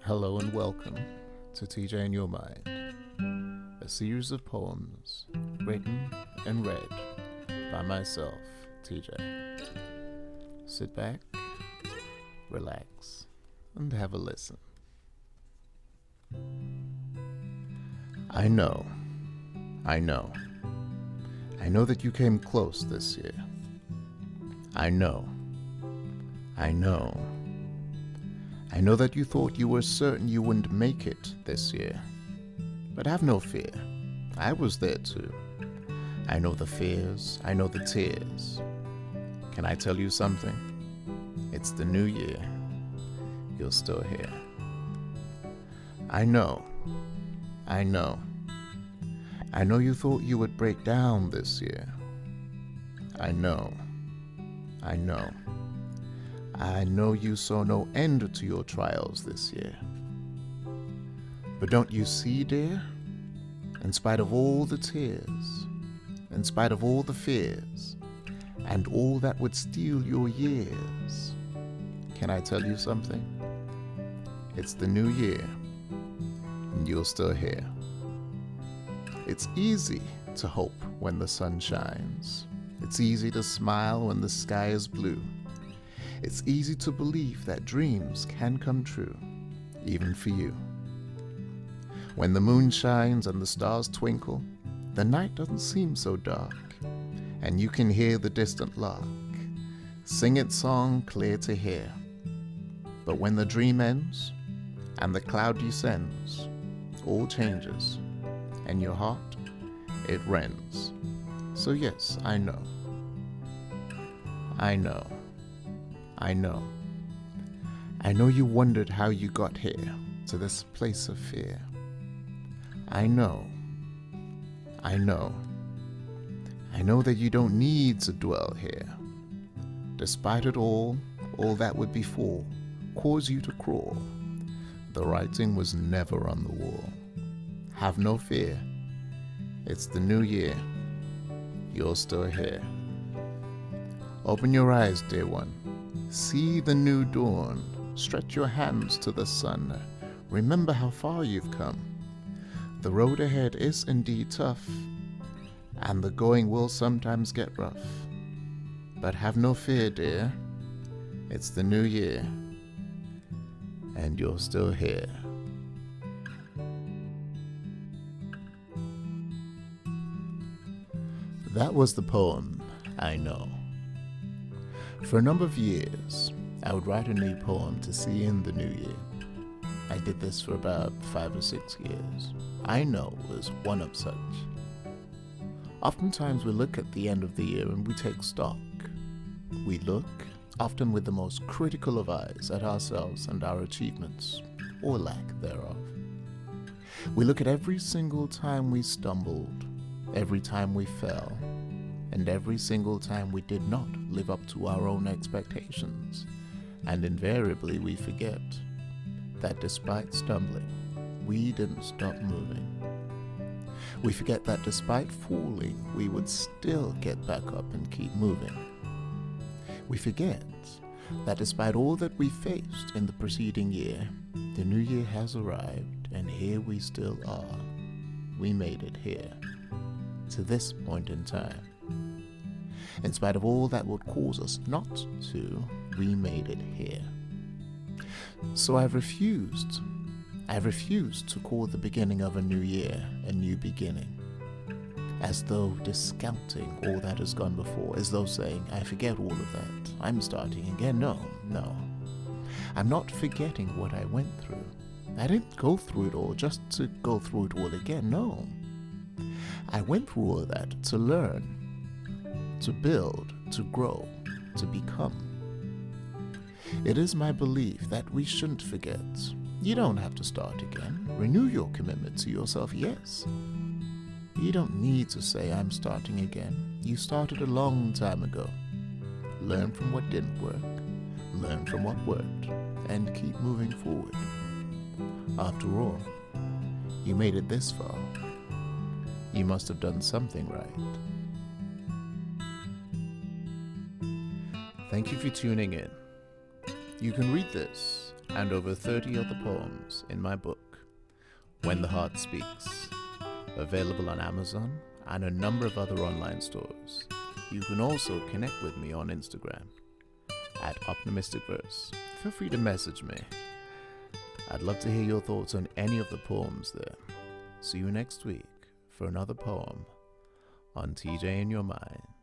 Hello and welcome to TJ in Your Mind, a series of poems written and read by myself, TJ. Sit back, relax, and have a listen. I know that you came close this year. I know that you thought you were certain you wouldn't make it this year. But have no fear, I was there too. I know the fears, I know the tears. Can I tell you something? It's the new year. You're still here. I know you thought you would break down this year. I know you saw no end to your trials this year. But don't you see, dear? In spite of all the tears, in spite of all the fears, and all that would steal your years, can I tell you something? It's the new year, and you're still here. It's easy to hope when the sun shines. It's easy to smile when the sky is blue. It's easy to believe that dreams can come true, even for you. When the moon shines and the stars twinkle, the night doesn't seem so dark, and you can hear the distant lark sing its song clear to hear. But when the dream ends and the cloud descends, all changes, and your heart, it rends. So yes, I know. I know you wondered how you got here, to this place of fear. I know that you don't need to dwell here. Despite it all that would befall, cause you to crawl. The writing was never on the wall. Have no fear, it's the new year. You're still here. Open your eyes, dear one. See the new dawn. Stretch your hands to the sun. Remember how far you've come. The road ahead is indeed tough, and the going will sometimes get rough. But have no fear, dear. It's the new year, and you're still here. That was the poem, I Know. For a number of years, I would write a new poem to see in the new year. I did this for about 5 or 6 years. I Know was one of such. Oftentimes we look at the end of the year and we take stock. We look, often with the most critical of eyes, at ourselves and our achievements, or lack thereof. We look at every single time we stumbled, every time we fell, and every single time we did not live up to our own expectations. And invariably we forget that despite stumbling, we didn't stop moving. We forget that despite falling, we would still get back up and keep moving. We forget that despite all that we faced in the preceding year, the new year has arrived, and here we still are. We made it here, to this point in time. In spite of all that would cause us not to, we made it here. So I've refused to call the beginning of a new year a new beginning, as though discounting all that has gone before, as though saying, I forget all of that, I'm starting again. No. I'm not forgetting what I went through. I didn't go through it all just to go through it all again, no. I went through all that to learn, to build, to grow, to become. It is my belief that we shouldn't forget. You don't have to start again. Renew your commitment to yourself, yes. You don't need to say, I'm starting again. You started a long time ago. Learn from what didn't work, learn from what worked, and keep moving forward. After all, you made it this far. You must have done something right. Thank you for tuning in. You can read this and over 30 other poems in my book, When the Heart Speaks, available on Amazon and a number of other online stores. You can also connect with me on Instagram at Optimistic Verse. Feel free to message me. I'd love to hear your thoughts on any of the poems there. See you next week for another poem on TJ in Your Mind.